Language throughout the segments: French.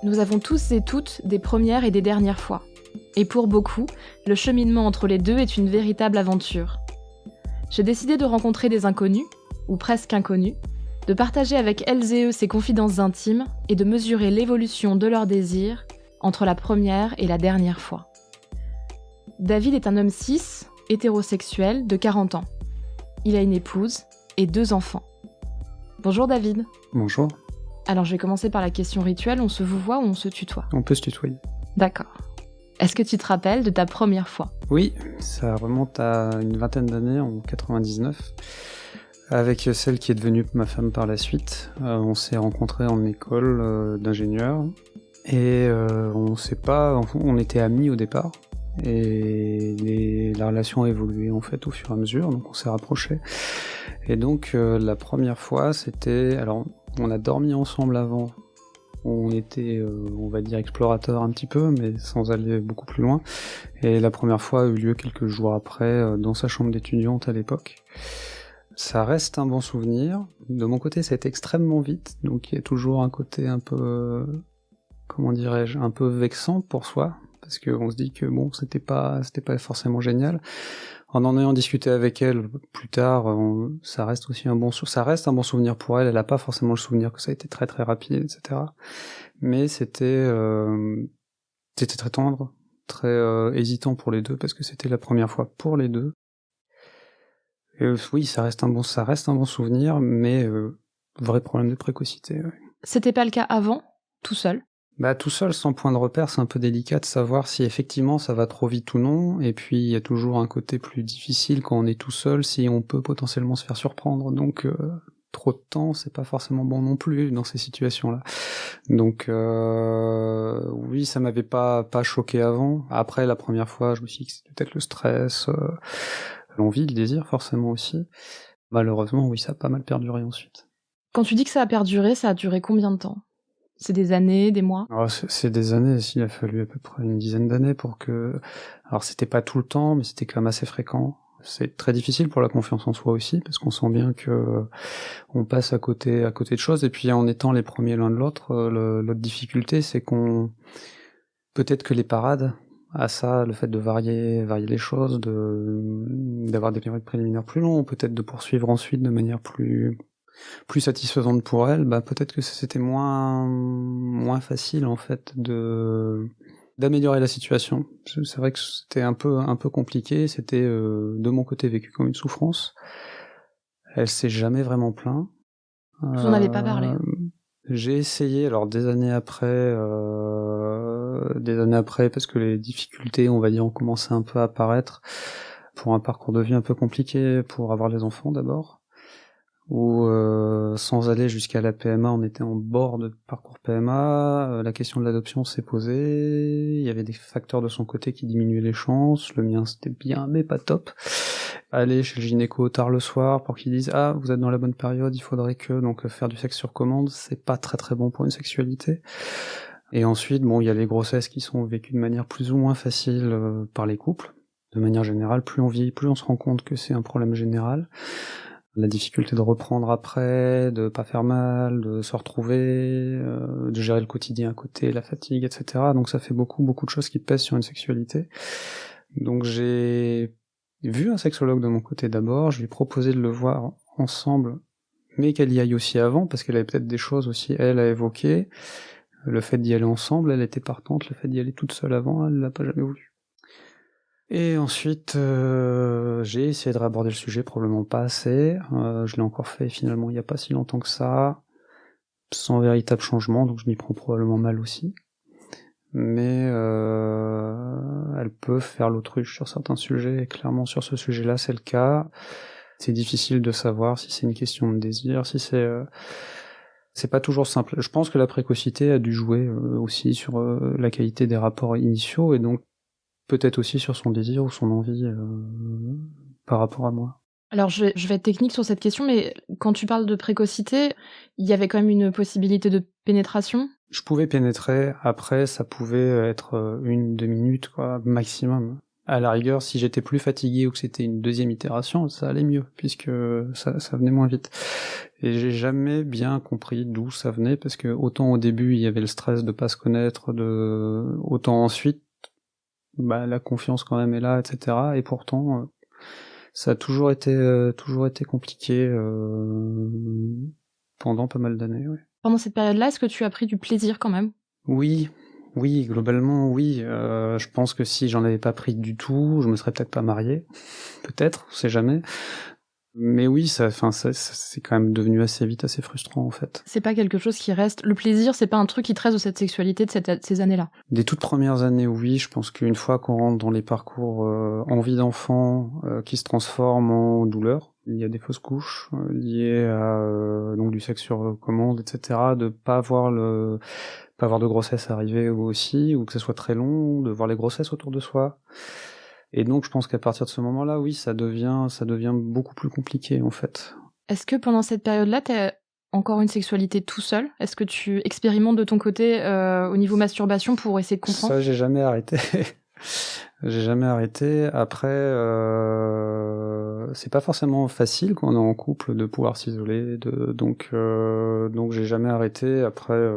Nous avons tous et toutes des premières et des dernières fois. Et pour beaucoup, le cheminement entre les deux est une véritable aventure. J'ai décidé de rencontrer des inconnus, ou presque inconnus, de partager avec elles et eux ces confidences intimes et de mesurer l'évolution de leurs désirs entre la première et la dernière fois. David est un homme cis, hétérosexuel, de 40 ans. Il a une épouse et 2 enfants. Bonjour David. Bonjour. Alors je vais commencer par la question rituelle, on se vouvoie ou on se tutoie ? On peut se tutoyer. D'accord. Est-ce que tu te rappelles de ta première fois ? Oui, ça remonte à une vingtaine d'années, en 99, avec celle qui est devenue ma femme par la suite. On s'est rencontrés en école d'ingénieur et on était amis au départ. Et la relation a évolué en fait au fur et à mesure, donc on s'est rapprochés. Et donc la première fois, alors on a dormi ensemble avant. On était, on va dire, explorateurs un petit peu, mais sans aller beaucoup plus loin. Et la première fois a eu lieu quelques jours après, dans sa chambre d'étudiante à l'époque. Ça reste un bon souvenir. De mon côté, ça a été extrêmement vite, donc il y a toujours un côté un peu, comment dirais-je, un peu vexant pour soi, parce qu'on se dit que bon, c'était pas forcément génial. En ayant discuté avec elle plus tard, ça reste un bon souvenir pour elle. Elle a pas forcément le souvenir que ça a été très très rapide, etc. Mais c'était très tendre, très hésitant pour les deux parce que c'était la première fois pour les deux. Et oui, ça reste un bon souvenir, mais vrai problème de précocité. Ouais. C'était pas le cas avant, tout seul ? Tout seul, sans point de repère, c'est un peu délicat de savoir si effectivement ça va trop vite ou non, et puis il y a toujours un côté plus difficile quand on est tout seul, si on peut potentiellement se faire surprendre, donc trop de temps, c'est pas forcément bon non plus dans ces situations-là. Donc oui, ça m'avait pas choqué avant. Après, la première fois, je me suis dit que c'était peut-être le stress, l'envie, le désir forcément aussi. Malheureusement, oui, ça a pas mal perduré ensuite. Quand tu dis que ça a perduré, ça a duré combien de temps ? C'est des années, des mois ? Alors, c'est des années, il a fallu à peu près une dizaine d'années pour que... Alors c'était pas tout le temps, mais c'était quand même assez fréquent. C'est très difficile pour la confiance en soi aussi, parce qu'on sent bien que on passe à côté de choses, et puis en étant les premiers l'un de l'autre, l'autre difficulté, c'est qu'on... Peut-être que les parades à ça, le fait de varier les choses, d'avoir des périodes préliminaires plus longues, peut-être de poursuivre ensuite de manière plus satisfaisante pour elle, peut-être que c'était moins facile en fait d'améliorer la situation. C'est vrai que c'était un peu compliqué, c'était de mon côté vécu comme une souffrance. Elle s'est jamais vraiment plaint. Vous en avez pas parlé ? J'ai essayé, alors des années après, parce que les difficultés, on va dire, ont commencé un peu à apparaître pour un parcours de vie un peu compliqué, pour avoir les enfants d'abord. Où sans aller jusqu'à la PMA, on était en bord de parcours PMA, la question de l'adoption s'est posée, il y avait des facteurs de son côté qui diminuaient les chances, le mien c'était bien mais pas top. Aller chez le gynéco tard le soir pour qu'ils disent « Ah, vous êtes dans la bonne période, il faudrait que... » Donc faire du sexe sur commande, c'est pas très très bon pour une sexualité. Et ensuite, bon, il y a les grossesses qui sont vécues de manière plus ou moins facile par les couples. De manière générale, plus on vieillit, plus on se rend compte que c'est un problème général. La difficulté de reprendre après, de pas faire mal, de se retrouver, de gérer le quotidien à côté, la fatigue, etc. Donc ça fait beaucoup de choses qui pèsent sur une sexualité. Donc j'ai vu un sexologue de mon côté d'abord, je lui ai proposé de le voir ensemble, mais qu'elle y aille aussi avant, parce qu'elle avait peut-être des choses aussi, elle, à évoquer. Le fait d'y aller ensemble, elle était partante, le fait d'y aller toute seule avant, elle l'a pas jamais voulu. Et ensuite, j'ai essayé de réaborder le sujet, probablement pas assez. Je l'ai encore fait finalement il y a pas si longtemps que ça, sans véritable changement, donc je m'y prends probablement mal aussi. Mais elle peut faire l'autruche sur certains sujets, et clairement sur ce sujet-là, c'est le cas. C'est difficile de savoir si c'est une question de désir, si c'est pas toujours simple. Je pense que la précocité a dû jouer aussi sur la qualité des rapports initiaux, et donc peut-être aussi sur son désir ou son envie par rapport à moi. Alors je vais être technique sur cette question, mais quand tu parles de précocité, il y avait quand même une possibilité de pénétration ? Je pouvais pénétrer, après ça pouvait être 1-2 minutes quoi, maximum. À la rigueur, si j'étais plus fatigué ou que c'était une deuxième itération, ça allait mieux, puisque ça venait moins vite. Et j'ai jamais bien compris d'où ça venait, parce que autant au début, il y avait le stress de pas se connaître, autant ensuite, la confiance quand même est là, etc. Et pourtant, ça a toujours été compliqué pendant pas mal d'années, ouais. Pendant cette période-là, est-ce que tu as pris du plaisir quand même ? Oui, globalement, oui. Je pense que si j'en avais pas pris du tout, je me serais peut-être pas marié. Peut-être, on sait jamais. Mais oui, ça, c'est quand même devenu assez vite assez frustrant, en fait. C'est pas quelque chose qui reste... Le plaisir, c'est pas un truc qui te reste de cette sexualité de ces années-là ? Des toutes premières années, oui. Je pense qu'une fois qu'on rentre dans les parcours envie d'enfant qui se transforment en douleur, il y a des fausses couches liées à donc du sexe sur commande, etc. De pas avoir de grossesse arriver aussi, ou que ce soit très long, de voir les grossesses autour de soi. Et donc je pense qu'à partir de ce moment-là, oui, ça devient beaucoup plus compliqué en fait. Est-ce que pendant cette période-là, t'as encore une sexualité tout seul ? Est-ce que tu expérimentes de ton côté au niveau masturbation pour essayer de comprendre ? Ça, j'ai jamais arrêté. J'ai jamais arrêté. Après, c'est pas forcément facile quand on est en couple de pouvoir s'isoler. Donc j'ai jamais arrêté. Après,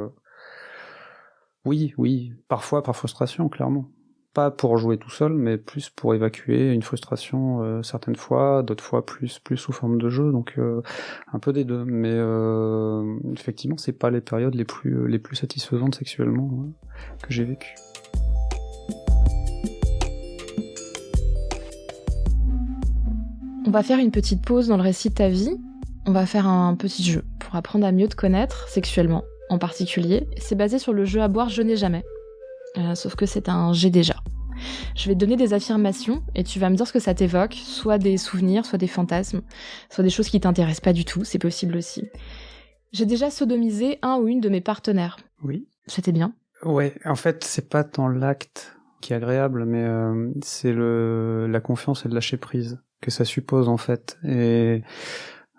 oui, parfois par frustration, clairement. Pas pour jouer tout seul, mais plus pour évacuer une frustration certaines fois, d'autres fois plus sous forme de jeu, donc un peu des deux. Mais effectivement, c'est pas les périodes les plus satisfaisantes sexuellement que j'ai vécues. On va faire une petite pause dans le récit de ta vie. On va faire un petit jeu pour apprendre à mieux te connaître sexuellement, en particulier. C'est basé sur le jeu à boire Je n'ai jamais. Sauf que c'est un j'ai déjà. Je vais te donner des affirmations et tu vas me dire ce que ça t'évoque, soit des souvenirs, soit des fantasmes, soit des choses qui t'intéressent pas du tout, c'est possible aussi. J'ai déjà sodomisé un ou une de mes partenaires. Oui. C'était bien. Ouais, en fait, c'est pas tant l'acte qui est agréable, mais c'est la confiance et le lâcher prise que ça suppose en fait. Et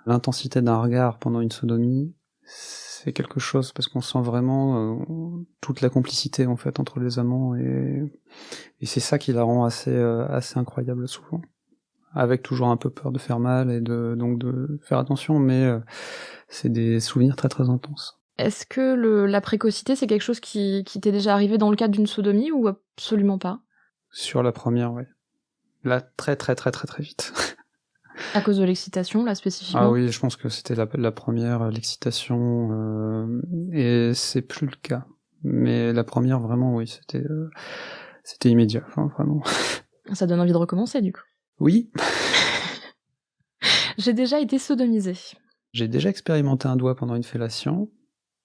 l'intensité d'un regard pendant une sodomie, c'est quelque chose parce qu'on sent vraiment toute la complicité en fait entre les amants et c'est ça qui la rend assez incroyable souvent, avec toujours un peu peur de faire mal et donc de faire attention, mais c'est des souvenirs très très intenses. Est-ce que la précocité c'est quelque chose qui t'est déjà arrivé dans le cadre d'une sodomie ou absolument pas ? Sur la première, ouais. Là, très très très très très vite. À cause de l'excitation, là, spécifiquement ? Ah oui, je pense que c'était la première, l'excitation, et c'est plus le cas. Mais la première, vraiment, oui, c'était immédiat, enfin, vraiment. Ça donne envie de recommencer, du coup. Oui. J'ai déjà été sodomisée. J'ai déjà expérimenté un doigt pendant une fellation,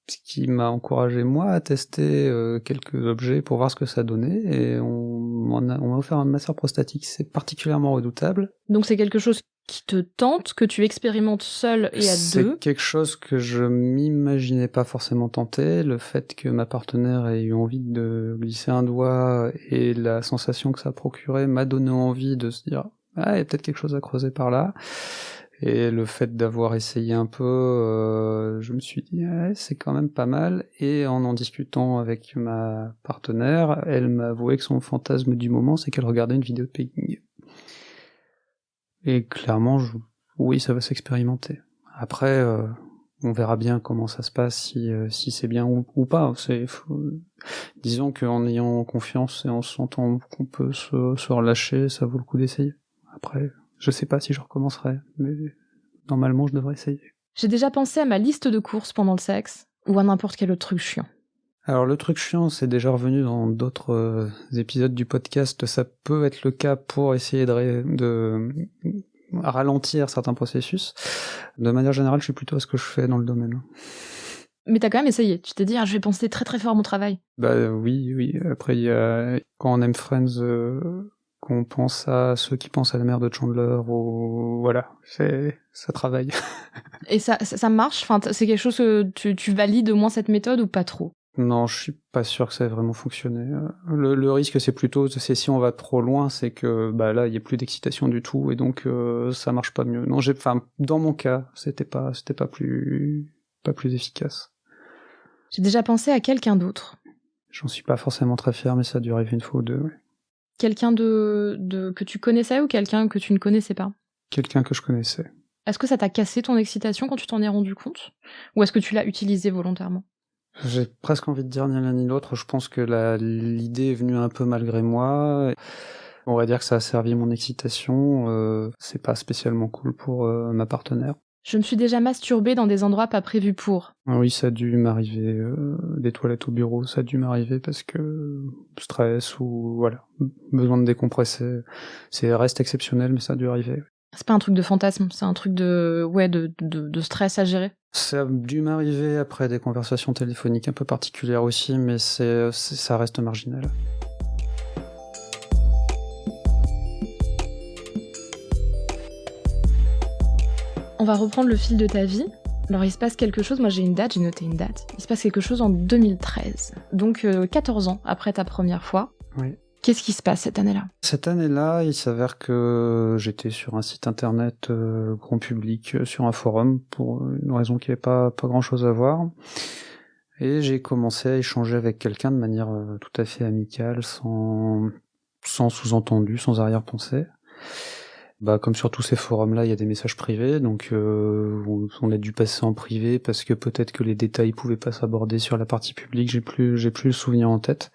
ce qui m'a encouragé, moi, à tester quelques objets pour voir ce que ça donnait, et on m'a offert un masseur prostatique. C'est particulièrement redoutable. Donc c'est quelque chose qui te tente, que tu expérimentes seul et à deux. C'est quelque chose que je m'imaginais pas forcément tenter. Le fait que ma partenaire ait eu envie de glisser un doigt et la sensation que ça procurait m'a donné envie de se dire « Ah, il y a peut-être quelque chose à creuser par là ». Et le fait d'avoir essayé un peu, je me suis dit c'est quand même pas mal. Et en discutant avec ma partenaire, elle m'a avoué que son fantasme du moment, c'est qu'elle regardait une vidéo de pegging. Et clairement, oui, ça va s'expérimenter. Après, on verra bien comment ça se passe, si c'est bien ou pas. Disons qu'en ayant confiance et en se sentant qu'on peut se relâcher, ça vaut le coup d'essayer. Après, je sais pas si je recommencerai, mais normalement je devrais essayer. J'ai déjà pensé à ma liste de courses pendant le sexe, ou à n'importe quel autre truc chiant. Alors le truc chiant, c'est déjà revenu dans d'autres épisodes du podcast, ça peut être le cas pour essayer de ralentir certains processus. De manière générale, je suis plutôt à ce que je fais dans le domaine. Mais t'as quand même essayé, tu t'es dit je vais penser très très fort à mon travail. Bah oui, après il y a, quand on aime Friends, qu'on pense à ceux qui pensent à la mère de Chandler, ou voilà, ça travaille. Et ça marche, enfin, c'est quelque chose que tu valides au moins cette méthode ou pas trop? Non, je suis pas sûr que ça ait vraiment fonctionné. Le risque, c'est si on va trop loin, c'est que là, il y a plus d'excitation du tout, et donc ça marche pas mieux. Non, dans mon cas, c'était pas plus efficace. J'ai déjà pensé à quelqu'un d'autre. J'en suis pas forcément très fier, mais ça a dû arriver une fois ou deux, ouais. Quelqu'un que tu connaissais ou quelqu'un que tu ne connaissais pas? Quelqu'un que je connaissais. Est-ce que ça t'a cassé ton excitation quand tu t'en es rendu compte? Ou est-ce que tu l'as utilisé volontairement? J'ai presque envie de dire ni l'un ni l'autre. Je pense que l'idée est venue un peu malgré moi. On va dire que ça a servi mon excitation. C'est pas spécialement cool pour ma partenaire. Je me suis déjà masturbée dans des endroits pas prévus pour. Oui, ça a dû m'arriver. Des toilettes au bureau, ça a dû m'arriver parce que stress ou voilà, besoin de décompresser. C'est reste exceptionnel, mais ça a dû arriver. C'est pas un truc de fantasme, c'est un truc de stress à gérer. Ça a dû m'arriver après des conversations téléphoniques un peu particulières aussi, mais ça reste marginal. On va reprendre le fil de ta vie. Alors il se passe quelque chose, moi j'ai noté une date. Il se passe quelque chose en 2013, donc 14 ans après ta première fois. Oui. Qu'est-ce qui se passe cette année-là? Cette année-là, il s'avère que j'étais sur un site internet grand public, sur un forum, pour une raison qui n'avait pas grand-chose à voir. Et j'ai commencé à échanger avec quelqu'un de manière tout à fait amicale, sans sous-entendu, sans arrière-pensée. Comme sur tous ces forums-là, il y a des messages privés, donc on a dû passer en privé parce que peut-être que les détails pouvaient pas s'aborder sur la partie publique, j'ai plus le souvenir en tête.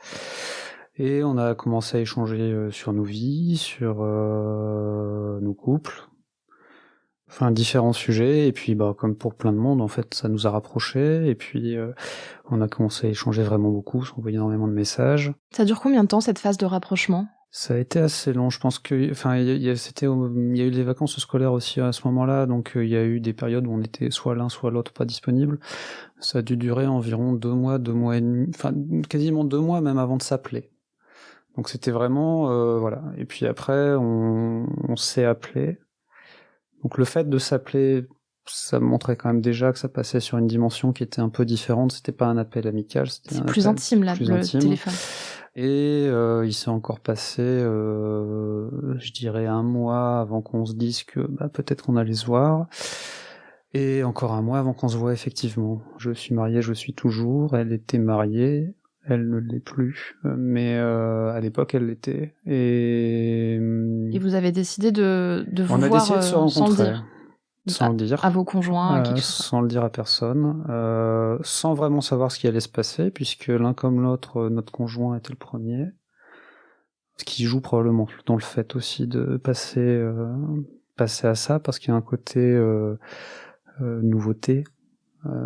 Et on a commencé à échanger sur nos vies, sur nos couples, enfin différents sujets, et puis comme pour plein de monde, en fait, ça nous a rapprochés, et puis on a commencé à échanger vraiment beaucoup, s'envoyer énormément de messages. Ça dure combien de temps cette phase de rapprochement? Ça a été assez long, je pense que, enfin, il y a eu les vacances scolaires aussi à ce moment-là, donc il y a eu des périodes où on était soit l'un soit l'autre pas disponible. Ça a dû durer environ 2 mois et demi, enfin quasiment 2 mois même avant de s'appeler. Donc c'était vraiment voilà. Et puis après on s'est appelé. Donc le fait de s'appeler, ça montrait quand même déjà que ça passait sur une dimension qui était un peu différente. C'était pas un appel amical, c'était c'est plus intime là, le téléphone. Et il s'est encore passé, je dirais 1 mois avant qu'on se dise que peut-être qu'on allait se voir. Et encore 1 mois avant qu'on se voit effectivement. Je suis marié, je suis toujours. Elle était mariée. Elle ne l'est plus, mais à l'époque elle l'était. Et vous avez décidé de vous on a voir décidé de se rencontrer, sans le dire, à vos conjoints, à qui que ce soit. sans le dire à personne, sans vraiment savoir ce qui allait se passer, puisque l'un comme l'autre, notre conjoint était le premier. Ce qui joue probablement dans le fait aussi de passer à ça, parce qu'il y a un côté nouveauté.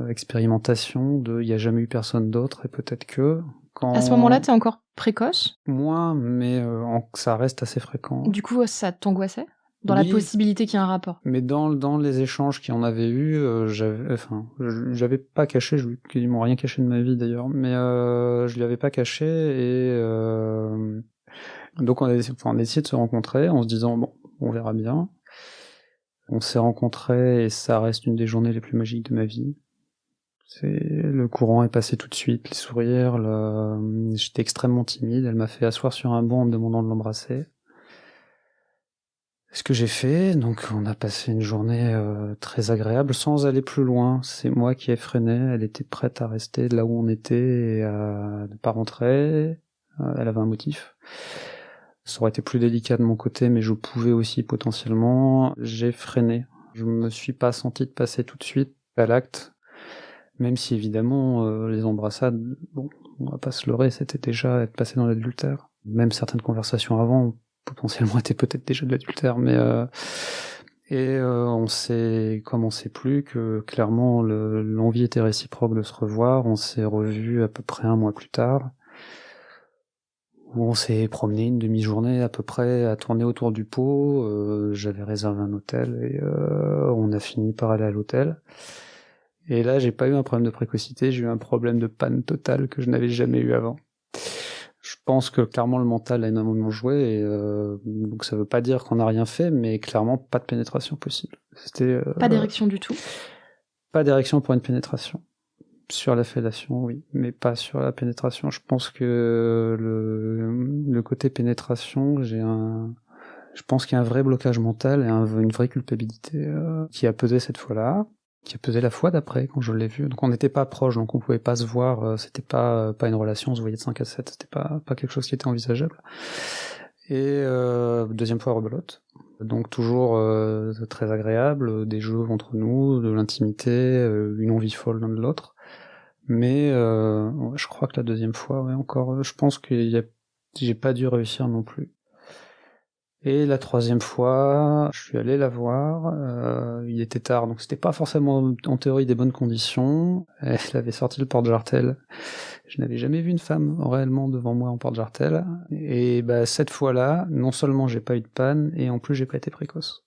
Expérimentation il y a jamais eu personne d'autre, et peut-être que à ce moment-là t'es encore précoce? Moins, mais ça reste assez fréquent. Du coup ça t'angoissait dans la possibilité qu'il y ait un rapport? Mais dans les échanges qu'on avait eu, j'avais pas caché, je lui ai quasiment rien caché de ma vie d'ailleurs, mais je lui avais pas caché, et donc on a essayé de se rencontrer en se disant bon, on verra bien. On s'est rencontrés et ça reste une des journées les plus magiques de ma vie. Le courant est passé tout de suite, les sourires, j'étais extrêmement timide, elle m'a fait asseoir sur un banc en me demandant de l'embrasser. Ce que j'ai fait, donc on a passé une journée très agréable sans aller plus loin. C'est moi qui ai freiné, elle était prête à rester là où on était et à ne pas rentrer. Elle avait un motif. Ça aurait été plus délicat de mon côté, mais je pouvais aussi potentiellement. J'ai freiné. Je me suis pas senti de passer tout de suite à l'acte. Même si évidemment les embrassades, bon, on va pas se leurrer, c'était déjà être passé dans l'adultère. Même certaines conversations avant potentiellement étaient peut-être déjà de l'adultère, mais on sait, comme on sait plus, que clairement l'envie était réciproque de se revoir. On s'est revus à peu près 1 mois plus tard, où on s'est promené une demi-journée à peu près à tourner autour du pot. J'avais réservé un hôtel et on a fini par aller à l'hôtel. Et là, j'ai pas eu un problème de précocité, j'ai eu un problème de panne totale que je n'avais jamais eu avant. Je pense que clairement le mental a énormément joué, et donc ça veut pas dire qu'on n'a rien fait, mais clairement pas de pénétration possible. C'était pas d'érection du tout? Pas d'érection pour une pénétration. Sur la fellation, oui, mais pas sur la pénétration. Je pense que le côté pénétration, je pense qu'il y a un vrai blocage mental et une vraie culpabilité qui a pesé cette fois-là, qui a pesé la fois d'après quand je l'ai vu. Donc on n'était pas proches, donc on pouvait pas se voir, c'était pas une relation, on se voyait de 5 à 7, c'était pas quelque chose qui était envisageable. Et deuxième fois rebelote. Donc toujours très agréable, des jeux entre nous, de l'intimité, une envie folle l'un de l'autre. Mais je crois que la deuxième fois, ouais, encore, je pense que j'ai pas dû réussir non plus. Et la troisième fois, je suis allé la voir, il était tard, donc c'était pas forcément en théorie des bonnes conditions. Elle avait sorti le porte-jartel. Je n'avais jamais vu une femme réellement devant moi en porte-jartel. Et bah cette fois-là, non seulement j'ai pas eu de panne, et en plus j'ai pas été précoce.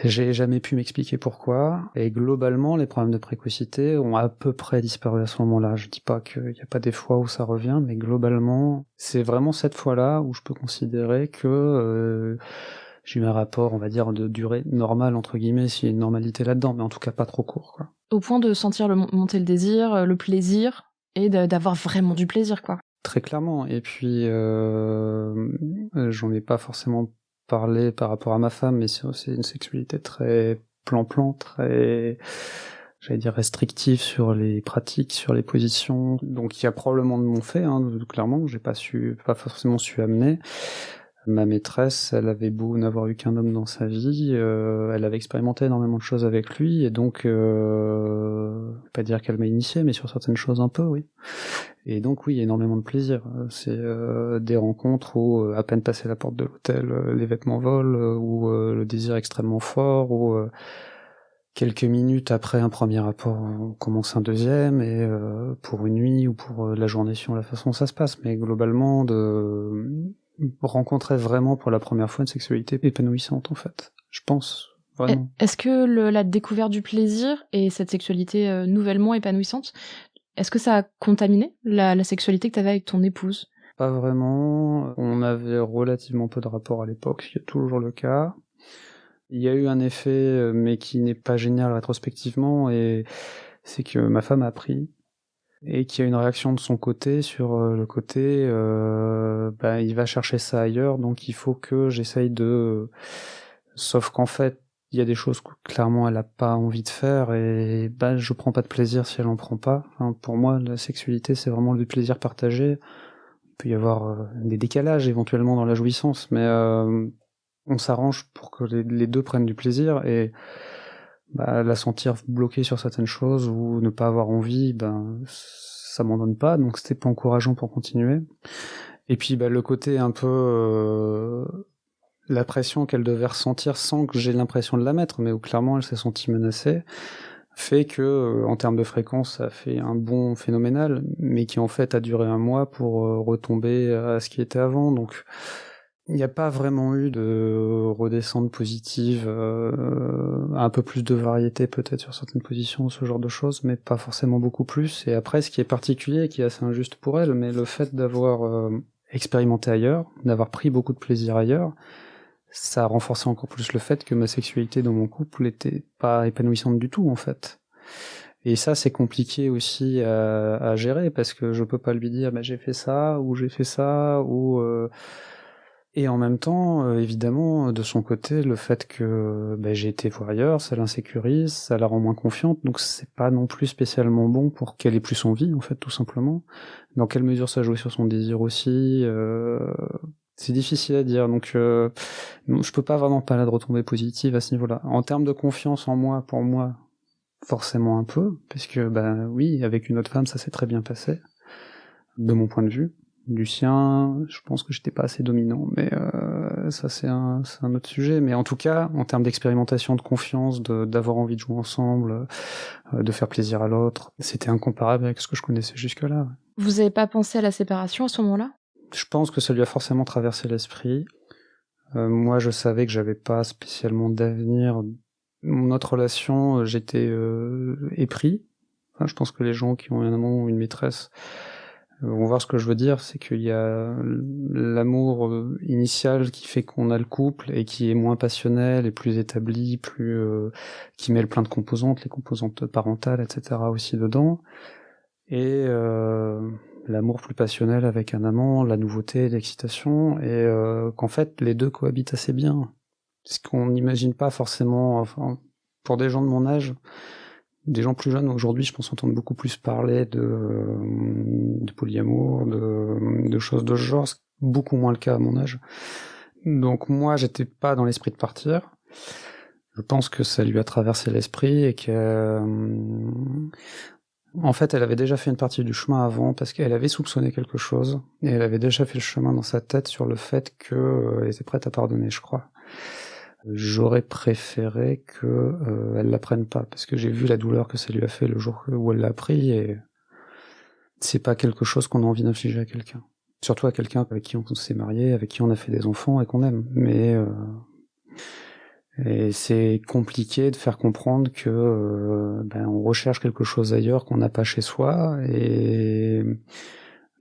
J'ai jamais pu m'expliquer pourquoi, et globalement, les problèmes de précocité ont à peu près disparu à ce moment-là. Je dis pas qu'il n'y a pas des fois où ça revient, mais globalement, c'est vraiment cette fois-là où je peux considérer que j'ai eu un rapport, on va dire, de durée normale, entre guillemets, s'il y a une normalité là-dedans, mais en tout cas pas trop court, quoi. Au point de sentir monter le désir, le plaisir, et d'avoir vraiment du plaisir, quoi. Très clairement, et puis j'en ai pas forcément parler par rapport à ma femme, mais c'est une sexualité très plan-plan, très, j'allais dire, restrictive sur les pratiques, sur les positions. Donc il y a probablement de mon fait, hein, clairement, j'ai pas forcément su amener. Ma maîtresse, elle avait beau n'avoir eu qu'un homme dans sa vie, elle avait expérimenté énormément de choses avec lui, et donc, pas dire qu'elle m'a initié, mais sur certaines choses un peu, oui. Et donc oui, il y a énormément de plaisir. C'est des rencontres où, à peine passé la porte de l'hôtel, les vêtements volent, ou le désir extrêmement fort, ou quelques minutes après un premier rapport, on commence un deuxième, et pour une nuit ou pour la journée sur la façon dont ça se passe. Mais globalement, de rencontrer vraiment pour la première fois une sexualité épanouissante, en fait. Je pense, vraiment. Est-ce que la découverte du plaisir et cette sexualité nouvellement épanouissante, est-ce que ça a contaminé la sexualité que tu avais avec ton épouse ? Pas vraiment. On avait relativement peu de rapports à l'époque, ce qui est toujours le cas. Il y a eu un effet, mais qui n'est pas génial rétrospectivement, et c'est que ma femme a appris, et qu'il y a une réaction de son côté sur le côté il va chercher ça ailleurs, donc il faut que j'essaye de... Sauf qu'en fait, il y a des choses que clairement elle a pas envie de faire, et je prends pas de plaisir si elle en prend pas. Enfin, pour moi, la sexualité, c'est vraiment du plaisir partagé. Il peut y avoir des décalages éventuellement dans la jouissance, mais on s'arrange pour que les deux prennent du plaisir, et la sentir bloquée sur certaines choses ou ne pas avoir envie, ça m'en donne pas, donc c'était pas encourageant pour continuer. Et puis le côté un peu la pression qu'elle devait ressentir sans que j'ai l'impression de la mettre, mais où clairement elle s'est sentie menacée, fait que en termes de fréquence ça fait un bond phénoménal, mais qui en fait a duré un mois pour retomber à ce qui était avant. Donc il n'y a pas vraiment eu de redescente positive, un peu plus de variété peut-être sur certaines positions, ce genre de choses, mais pas forcément beaucoup plus. Et après, ce qui est particulier, qui est assez injuste pour elle, mais le fait d'avoir expérimenté ailleurs, d'avoir pris beaucoup de plaisir ailleurs, ça a renforcé encore plus le fait que ma sexualité dans mon couple n'était pas épanouissante du tout, en fait. Et ça, c'est compliqué aussi à gérer, parce que je peux pas lui dire j'ai fait ça, ou j'ai fait ça, ou... Et en même temps, évidemment, de son côté, le fait que j'ai été voir ailleurs, ça l'insécurise, ça la rend moins confiante, donc c'est pas non plus spécialement bon pour qu'elle ait plus envie, en fait, tout simplement. Dans quelle mesure ça joue sur son désir aussi, c'est difficile à dire, donc non, je peux pas vraiment parler de retombées positives à ce niveau-là. En termes de confiance en moi, pour moi, forcément un peu, puisque oui, avec une autre femme, ça s'est très bien passé, de mon point de vue. Du sien, je pense que j'étais pas assez dominant, mais ça c'est un autre sujet. Mais en tout cas, en termes d'expérimentation, de confiance, d'avoir envie de jouer ensemble, de faire plaisir à l'autre, c'était incomparable avec ce que je connaissais jusque-là. Vous avez pas pensé à la séparation à ce moment-là ? Je pense que ça lui a forcément traversé l'esprit. Moi, je savais que j'avais pas spécialement d'avenir. Notre relation, j'étais épris. Enfin, je pense que les gens qui ont un amant ou une maîtresse vont voir ce que je veux dire, c'est qu'il y a l'amour initial qui fait qu'on a le couple et qui est moins passionnel et plus établi, qui mêle plein de composantes, les composantes parentales, etc. aussi dedans, et l'amour plus passionnel avec un amant, la nouveauté, l'excitation, et qu'en fait les deux cohabitent assez bien. Ce qu'on n'imagine pas forcément, enfin, pour des gens de mon âge, des gens plus jeunes aujourd'hui, je pense, entendent beaucoup plus parler de polyamour, de choses de ce genre. C'est beaucoup moins le cas à mon âge. Donc moi, j'étais pas dans l'esprit de partir. Je pense que ça lui a traversé l'esprit et que, en fait, elle avait déjà fait une partie du chemin avant parce qu'elle avait soupçonné quelque chose et elle avait déjà fait le chemin dans sa tête sur le fait qu'elle était prête à pardonner, je crois. J'aurais préféré que elle l'apprenne pas parce que j'ai vu la douleur que ça lui a fait le jour où elle l'a appris et c'est pas quelque chose qu'on a envie d'infliger à quelqu'un. Surtout à quelqu'un avec qui on s'est marié, avec qui on a fait des enfants et qu'on aime. Mais et c'est compliqué de faire comprendre que on recherche quelque chose ailleurs qu'on n'a pas chez soi. Et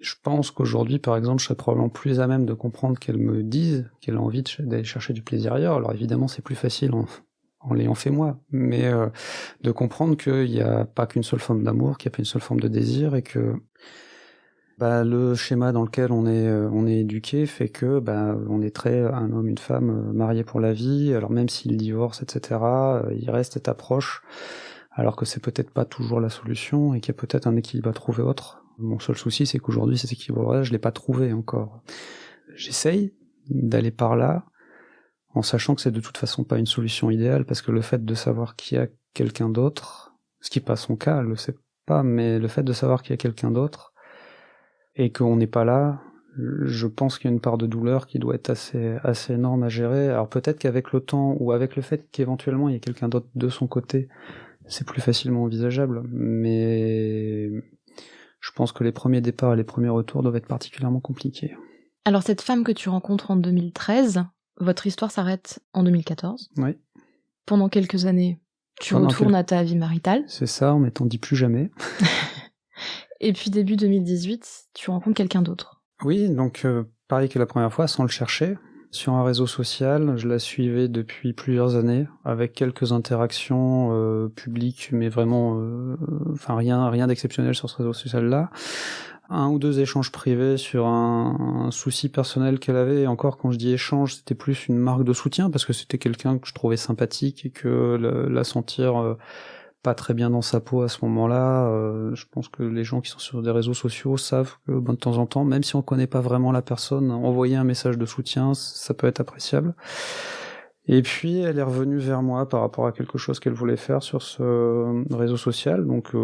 je pense qu'aujourd'hui, par exemple, je serais probablement plus à même de comprendre qu'elle me dise qu'elle a envie d'aller chercher du plaisir ailleurs. Alors évidemment, c'est plus facile en l'ayant fait moi, mais de comprendre qu'il n'y a pas qu'une seule forme d'amour, qu'il n'y a pas une seule forme de désir, et que le schéma dans lequel on est éduqué fait que on est un homme, une femme mariés pour la vie. Alors même s'ils divorcent, etc., il reste cette approche, alors que c'est peut-être pas toujours la solution et qu'il y a peut-être un équilibre à trouver autre. Mon seul souci, c'est qu'aujourd'hui, cet équilibre-là, je l'ai pas trouvé encore. J'essaye d'aller par là, en sachant que c'est de toute façon pas une solution idéale, parce que le fait de savoir qu'il y a quelqu'un d'autre, ce qui n'est pas son cas, elle le sait pas, mais le fait de savoir qu'il y a quelqu'un d'autre, et qu'on n'est pas là, je pense qu'il y a une part de douleur qui doit être assez énorme à gérer. Alors peut-être qu'avec le temps, ou avec le fait qu'éventuellement il y ait quelqu'un d'autre de son côté, c'est plus facilement envisageable, mais je pense que les premiers départs et les premiers retours doivent être particulièrement compliqués. Alors cette femme que tu rencontres en 2013, votre histoire s'arrête en 2014. Oui. Pendant quelques années, tu retournes à ta vie maritale. C'est ça, on m'étant dit plus jamais. Et puis début 2018, tu rencontres quelqu'un d'autre. Oui, donc pareil que la première fois, sans le chercher. Sur un réseau social, je la suivais depuis plusieurs années, avec quelques interactions publiques, mais vraiment, rien d'exceptionnel sur ce réseau social-là. 1 ou 2 échanges privés sur un souci personnel qu'elle avait, et encore quand je dis échange, c'était plus une marque de soutien, parce que c'était quelqu'un que je trouvais sympathique, et que la sentir pas très bien dans sa peau à ce moment-là, je pense que les gens qui sont sur des réseaux sociaux savent que de temps en temps, même si on connaît pas vraiment la personne, envoyer un message de soutien, ça peut être appréciable. Et puis elle est revenue vers moi par rapport à quelque chose qu'elle voulait faire sur ce réseau social, donc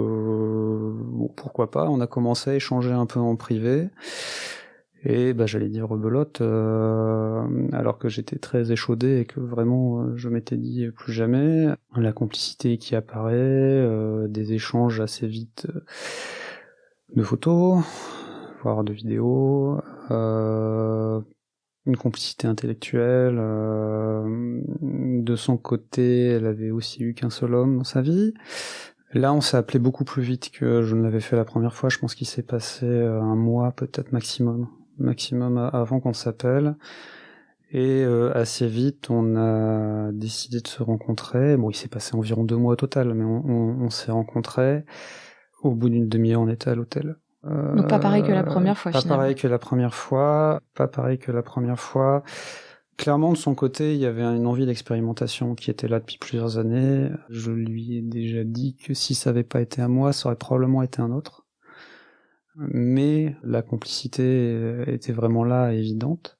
pourquoi pas, on a commencé à échanger un peu en privé. Et j'allais dire rebelote, alors que j'étais très échaudé et que vraiment je m'étais dit plus jamais. La complicité qui apparaît, des échanges assez vite de photos, voire de vidéos, une complicité intellectuelle. De son côté, elle avait aussi eu qu'un seul homme dans sa vie. Là, on s'est appelé beaucoup plus vite que je ne l'avais fait la première fois. Je pense qu'il s'est passé 1 mois, peut-être maximum avant qu'on s'appelle. Et assez vite, on a décidé de se rencontrer. Bon, il s'est passé environ 2 mois au total, mais on s'est rencontrés. Au bout d'une demi-heure, on était à l'hôtel. Donc pas pareil que la première fois, finalement. Pas pareil que la première fois. Clairement, de son côté, il y avait une envie d'expérimentation qui était là depuis plusieurs années. Je lui ai déjà dit que si ça avait pas été à moi, ça aurait probablement été un autre. Mais la complicité était vraiment là, évidente.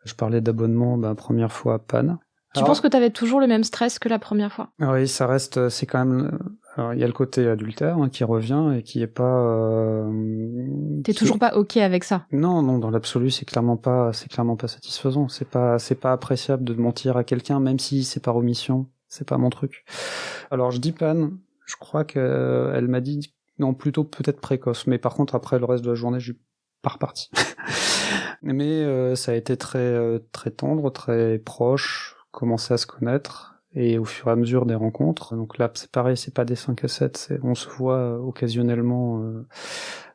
Je parlais d'abonnement, première fois, panne. Tu penses que t'avais toujours le même stress que la première fois? Oui, ça reste, c'est quand même... Alors, il y a le côté adultère qui revient et qui est pas... T'es toujours pas ok avec ça? Non, dans l'absolu, c'est clairement pas satisfaisant. C'est pas appréciable de mentir à quelqu'un, même si c'est par omission. C'est pas mon truc. Alors, je dis panne. Je crois qu'elle m'a dit, non, plutôt peut-être précoce. Mais par contre, après le reste de la journée, je suis pas reparti. Mais ça a été très, très tendre, très proche, commencer à se connaître. Et au fur et à mesure des rencontres, donc là c'est pareil, c'est pas des 5 à 7, on se voit occasionnellement,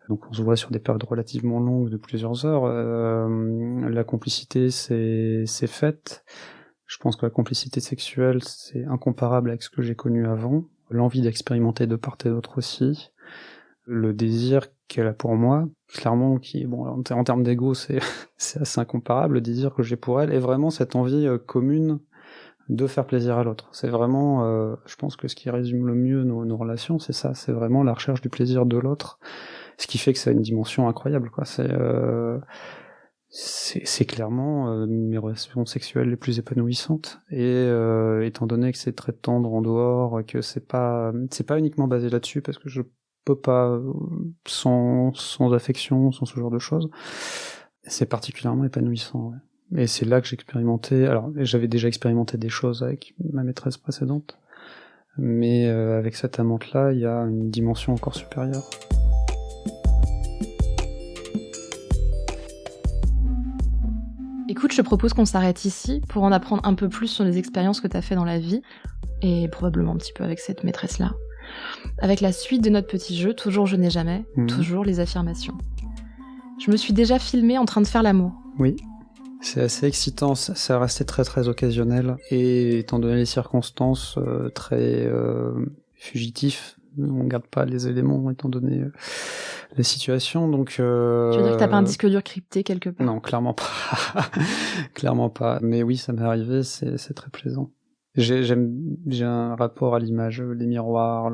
donc on se voit sur des périodes relativement longues de plusieurs heures. La complicité c'est faite. Je pense que la complicité sexuelle c'est incomparable avec ce que j'ai connu avant. L'envie d'expérimenter de part et d'autre aussi. Le désir qu'elle a pour moi, clairement, qui bon en termes d'ego c'est assez incomparable. Le désir que j'ai pour elle est vraiment cette envie commune de faire plaisir à l'autre. C'est vraiment, je pense que ce qui résume le mieux nos relations, c'est ça, c'est vraiment la recherche du plaisir de l'autre, ce qui fait que ça a une dimension incroyable, quoi. C'est clairement mes relations sexuelles les plus épanouissantes, et étant donné que c'est très tendre en dehors, que c'est pas uniquement basé là-dessus, parce que je peux pas sans affection, sans ce genre de choses, c'est particulièrement épanouissant, ouais. Et c'est là que j'ai expérimenté, alors j'avais déjà expérimenté des choses avec ma maîtresse précédente, mais avec cette amante-là, il y a une dimension encore supérieure. Écoute, je propose qu'on s'arrête ici pour en apprendre un peu plus sur les expériences que t'as fait dans la vie, et probablement un petit peu avec cette maîtresse-là. Avec la suite de notre petit jeu, toujours je n'ai jamais, toujours les affirmations. Je me suis déjà filmée en train de faire l'amour. Oui. C'est assez excitant, ça restait très très occasionnel, et étant donné les circonstances très fugitifs, on garde pas les éléments étant donné les situations, donc... Tu veux dire que t'as pas un disque dur crypté quelque part? Non, clairement pas. Clairement pas, mais oui, ça m'est arrivé, c'est très plaisant. J'ai un rapport à l'image, les miroirs,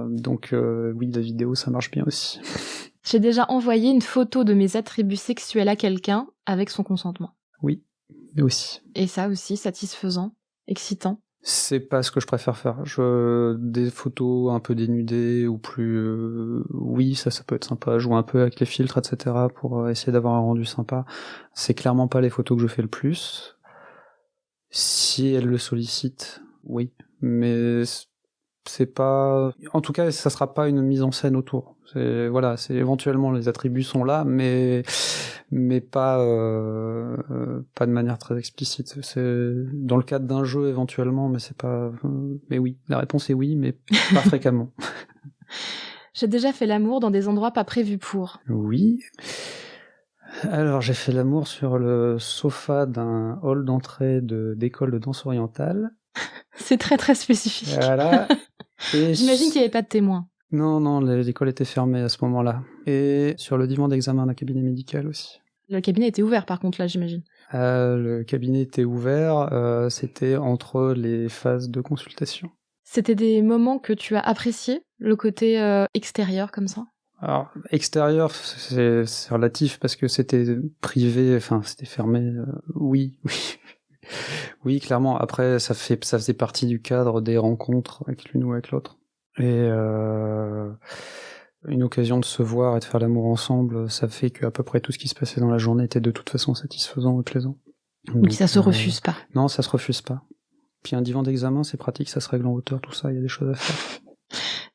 donc oui, la vidéo ça marche bien aussi. J'ai déjà envoyé une photo de mes attributs sexuels à quelqu'un avec son consentement. Oui, aussi. Et ça aussi, satisfaisant, excitant. C'est pas ce que je préfère faire. Des photos un peu dénudées ou plus... oui, ça peut être sympa. Jouer un peu avec les filtres, etc. pour essayer d'avoir un rendu sympa. C'est clairement pas les photos que je fais le plus. Si elle le sollicite, oui. Mais c'est pas... En tout cas, ça sera pas une mise en scène autour. C'est éventuellement les attributs sont là, mais pas de manière très explicite. C'est dans le cadre d'un jeu éventuellement, mais c'est pas... Mais oui, la réponse est oui, mais pas fréquemment. J'ai déjà fait l'amour dans des endroits pas prévus pour. Oui. Alors, j'ai fait l'amour sur le sofa d'un hall d'entrée d'école de danse orientale. C'est très très spécifique. Voilà. Et j'imagine qu'il n'y avait pas de témoins. Non, l'école était fermée à ce moment-là. Et sur le divan d'examen d'un cabinet médical aussi. Le cabinet était ouvert par contre là, j'imagine. Le cabinet était ouvert, c'était entre les phases de consultation. C'était des moments que tu as appréciés, le côté extérieur comme ça? Alors, extérieur, c'est relatif parce que c'était privé, enfin c'était fermé, oui. Oui, clairement. Après, ça faisait partie du cadre des rencontres avec l'une ou avec l'autre. Et une occasion de se voir et de faire l'amour ensemble, ça fait qu'à peu près tout ce qui se passait dans la journée était de toute façon satisfaisant et plaisant. Donc ça se refuse pas. Non, ça se refuse pas. Puis un divan d'examen, c'est pratique, ça se règle en hauteur, tout ça, il y a des choses à faire.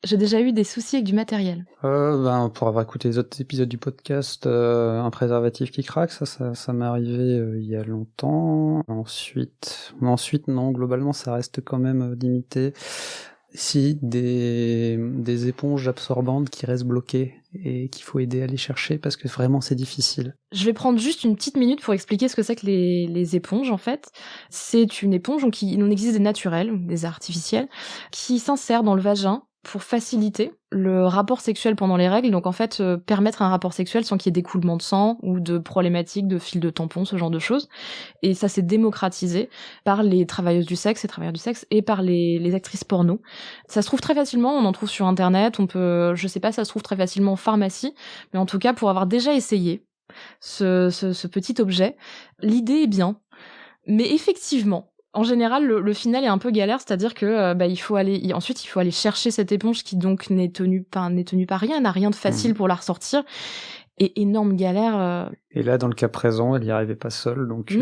J'ai déjà eu des soucis avec du matériel. Pour avoir écouté les autres épisodes du podcast, un préservatif qui craque, ça m'est arrivé il y a longtemps. Ensuite, non, globalement, ça reste quand même limité. Si, des éponges absorbantes qui restent bloquées et qu'il faut aider à les chercher parce que vraiment c'est difficile. Je vais prendre juste une petite minute pour expliquer ce que c'est que les éponges en fait. C'est une éponge, donc il en existe des naturelles, des artificielles, qui s'insèrent dans le vagin pour faciliter le rapport sexuel pendant les règles, donc en fait permettre un rapport sexuel sans qu'il y ait d'écoulement de sang ou de problématiques de fil de tampon, ce genre de choses. Et ça s'est démocratisé par les travailleuses du sexe et travailleurs du sexe et par les actrices porno. Ça se trouve très facilement, on en trouve sur internet, je sais pas, ça se trouve très facilement en pharmacie, mais en tout cas pour avoir déjà essayé ce petit objet, l'idée est bien. Mais effectivement, en général, le final est un peu galère, c'est-à-dire que il faut aller chercher cette éponge qui donc n'est tenue par rien, n'a rien de facile pour la ressortir, et énorme galère. Et là, dans le cas présent, elle y arrivait pas seule, donc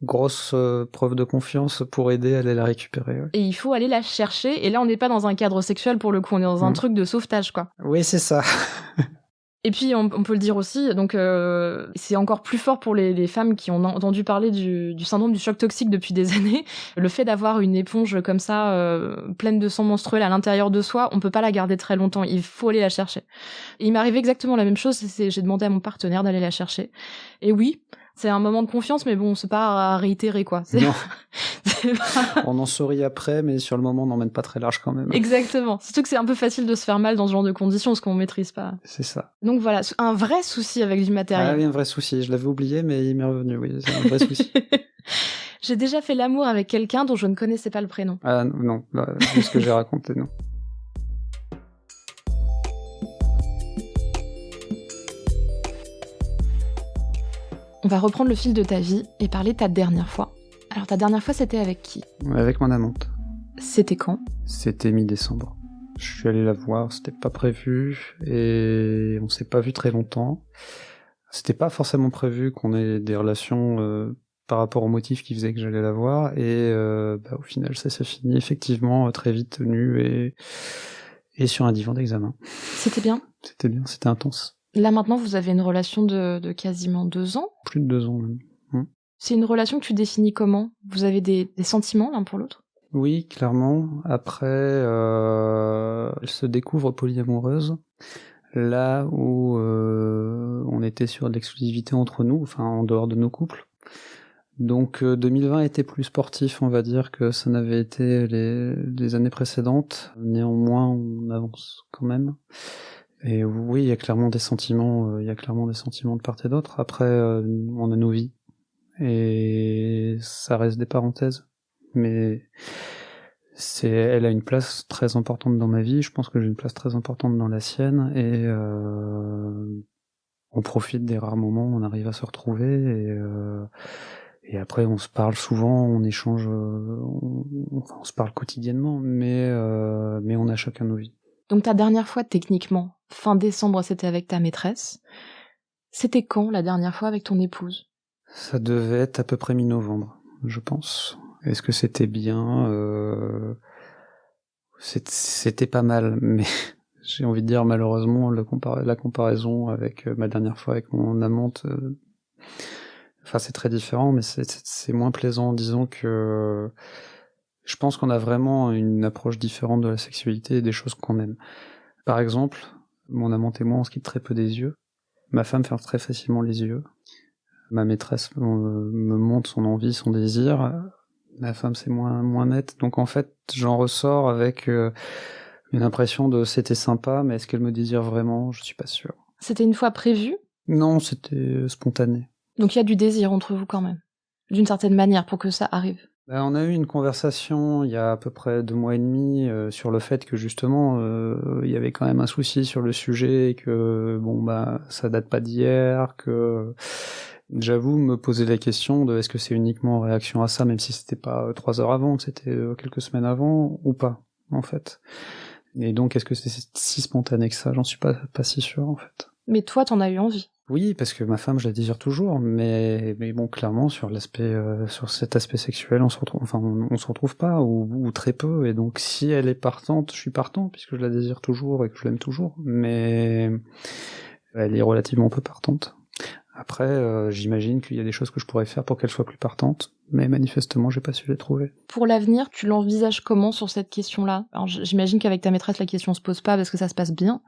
grosse preuve de confiance pour aider à aller la récupérer. Ouais. Et il faut aller la chercher, et là on n'est pas dans un cadre sexuel pour le coup, on est dans un truc de sauvetage, quoi. Oui, c'est ça. Et puis on peut le dire aussi, donc c'est encore plus fort pour les femmes qui ont entendu parler du syndrome du choc toxique depuis des années. Le fait d'avoir une éponge comme ça, pleine de sang menstruel à l'intérieur de soi, on peut pas la garder très longtemps, il faut aller la chercher. Et il m'arrivait exactement la même chose, j'ai demandé à mon partenaire d'aller la chercher. Et oui, c'est un moment de confiance, mais bon, c'est pas à réitérer, quoi. Non. On en sourit après, mais sur le moment, on n'emmène pas très large quand même. Exactement. Surtout que c'est un peu facile de se faire mal dans ce genre de conditions, parce qu'on maîtrise pas. C'est ça. Donc voilà, un vrai souci avec du matériel. Ah oui, un vrai souci. Je l'avais oublié, mais il m'est revenu, oui. C'est un vrai souci. J'ai déjà fait l'amour avec quelqu'un dont je ne connaissais pas le prénom. Ah non, là, vu ce que j'ai raconté, non. On va reprendre le fil de ta vie et parler de ta dernière fois. Alors ta dernière fois, c'était avec qui ? Avec mon amante. C'était quand ? C'était mi-décembre. Je suis allé la voir, c'était pas prévu, et on s'est pas vu très longtemps. C'était pas forcément prévu qu'on ait des relations par rapport au motif qui faisait que j'allais la voir, et au final ça s'est fini effectivement très vite nu et sur un divan d'examen. C'était bien ? C'était bien, c'était intense. Là maintenant, vous avez une relation de quasiment 2 ans ? Plus de 2 ans même. C'est une relation que tu définis comment ? Vous avez des sentiments l'un pour l'autre ? Oui, clairement. Après, elle se découvre polyamoureuse. Là où on était sur de l'exclusivité entre nous, enfin en dehors de nos couples. Donc 2020 était plus sportif, on va dire, que ça n'avait été les années précédentes. Néanmoins, on avance quand même. Et oui, il y a clairement des sentiments, de part et d'autre. Après, on a nos vies. Et ça reste des parenthèses. Mais elle a une place très importante dans ma vie, je pense que j'ai une place très importante dans la sienne, et on profite des rares moments où on arrive à se retrouver, et après on se parle souvent, on échange, on se parle quotidiennement, mais on a chacun nos vies. Donc ta dernière fois, techniquement, fin décembre, c'était avec ta maîtresse. C'était quand la dernière fois avec ton épouse ? Ça devait être à peu près mi-novembre, je pense. Est-ce que c'était bien ? C'était pas mal, mais j'ai envie de dire malheureusement la comparaison avec ma dernière fois avec mon amante, enfin c'est très différent, mais c'est moins plaisant. Disons que je pense qu'on a vraiment une approche différente de la sexualité et des choses qu'on aime. Par exemple, mon amante et moi on se quitte très peu des yeux. Ma femme ferme très facilement les yeux. Ma maîtresse me montre son envie, son désir. Ma femme c'est moins net. Donc en fait j'en ressors avec une impression de c'était sympa, mais est-ce qu'elle me désire vraiment ? Je suis pas sûr. C'était une fois prévu ? Non, c'était spontané. Donc il y a du désir entre vous quand même, d'une certaine manière, pour que ça arrive. On a eu une conversation il y a à peu près 2 mois et demi sur le fait que justement il y avait quand même un souci sur le sujet, et que ça date pas d'hier, que j'avoue me poser la question de est-ce que c'est uniquement en réaction à ça, même si c'était pas 3 heures avant, que c'était quelques semaines avant, ou pas, en fait. Et donc est-ce que c'est si spontané que ça ? J'en suis pas si sûr, en fait. Mais toi, t'en as eu envie ? Oui, parce que ma femme, je la désire toujours, mais bon, clairement, sur cet aspect sexuel, on se retrouve pas, ou très peu, et donc si elle est partante, je suis partant, puisque je la désire toujours et que je l'aime toujours, mais elle est relativement peu partante. Après, j'imagine qu'il y a des choses que je pourrais faire pour qu'elle soit plus partante, mais manifestement, j'ai pas su les trouver. Pour l'avenir, tu l'envisages comment sur cette question-là ? Alors j'imagine qu'avec ta maîtresse, la question se pose pas parce que ça se passe bien,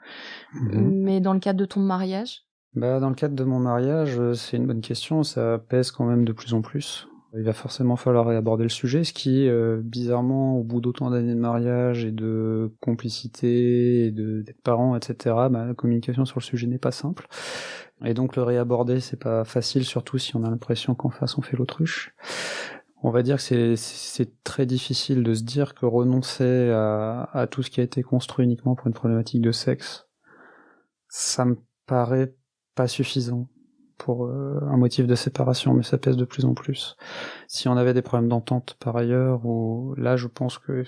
mais dans le cadre de ton mariage ? Dans le cadre de mon mariage, c'est une bonne question, ça pèse quand même de plus en plus. Il va forcément falloir aborder le sujet, ce qui, bizarrement, au bout d'autant d'années de mariage et de complicité, et d'être parents, etc., la communication sur le sujet n'est pas simple. Et donc le réaborder, c'est pas facile, surtout si on a l'impression qu'en face on fait l'autruche. On va dire que c'est très difficile de se dire que renoncer à tout ce qui a été construit uniquement pour une problématique de sexe, ça me paraît pas suffisant pour un motif de séparation, mais ça pèse de plus en plus. Si on avait des problèmes d'entente par ailleurs, ou là je pense que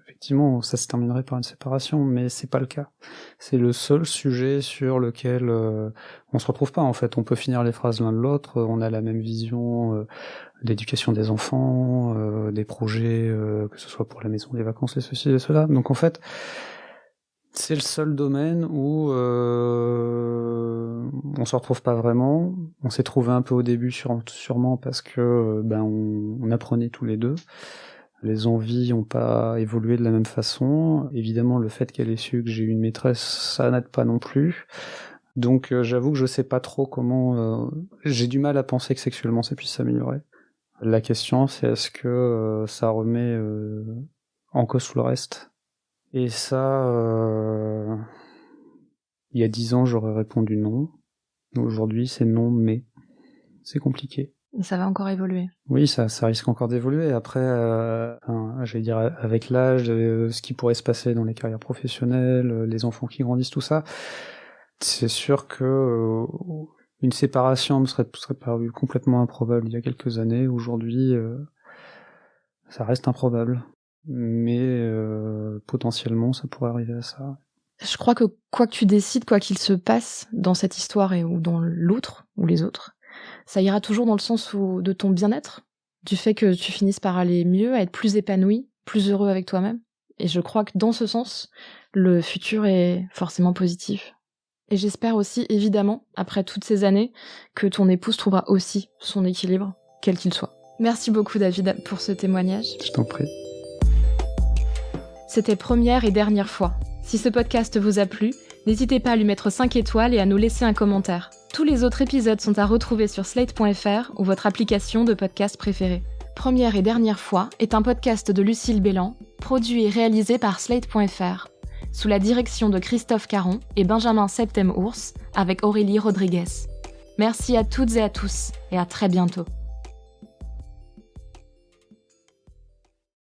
effectivement ça se terminerait par une séparation, mais c'est pas le cas. C'est le seul sujet sur lequel on se retrouve pas, en fait. On peut finir les phrases l'un de l'autre, on a la même vision d'éducation des enfants, des projets, que ce soit pour la maison, les vacances, et ceci et cela. Donc en fait, c'est le seul domaine où on se retrouve pas vraiment. On s'est trouvé un peu au début sûrement parce que on apprenait tous les deux. Les envies ont pas évolué de la même façon. Évidemment, le fait qu'elle ait su que j'ai une maîtresse, ça n'aide pas non plus. Donc j'avoue que je sais pas trop comment... j'ai du mal à penser que sexuellement ça puisse s'améliorer. La question, c'est est-ce que ça remet en cause tout le reste ? Et ça, il y a 10 ans, j'aurais répondu non. Aujourd'hui, c'est non, mais c'est compliqué. Ça va encore évoluer. Oui, ça risque encore d'évoluer. Après, j'allais dire, avec l'âge, ce qui pourrait se passer dans les carrières professionnelles, les enfants qui grandissent, tout ça, c'est sûr que une séparation me serait paru complètement improbable il y a quelques années. Aujourd'hui, ça reste improbable. Mais potentiellement, ça pourrait arriver à ça. Je crois que quoi que tu décides, quoi qu'il se passe dans cette histoire ou dans l'autre, ou les autres, ça ira toujours dans le sens de ton bien-être, du fait que tu finisses par aller mieux, à être plus épanoui, plus heureux avec toi-même. Et je crois que dans ce sens, le futur est forcément positif. Et j'espère aussi, évidemment, après toutes ces années, que ton épouse trouvera aussi son équilibre, quel qu'il soit. Merci beaucoup, David, pour ce témoignage. Je t'en prie. C'était première et dernière fois. Si ce podcast vous a plu, n'hésitez pas à lui mettre 5 étoiles et à nous laisser un commentaire. Tous les autres épisodes sont à retrouver sur slate.fr ou votre application de podcast préférée. Première et dernière fois est un podcast de Lucille Bélan, produit et réalisé par slate.fr, sous la direction de Christophe Caron et Benjamin Septem-Ours, avec Aurélie Rodriguez. Merci à toutes et à tous, et à très bientôt.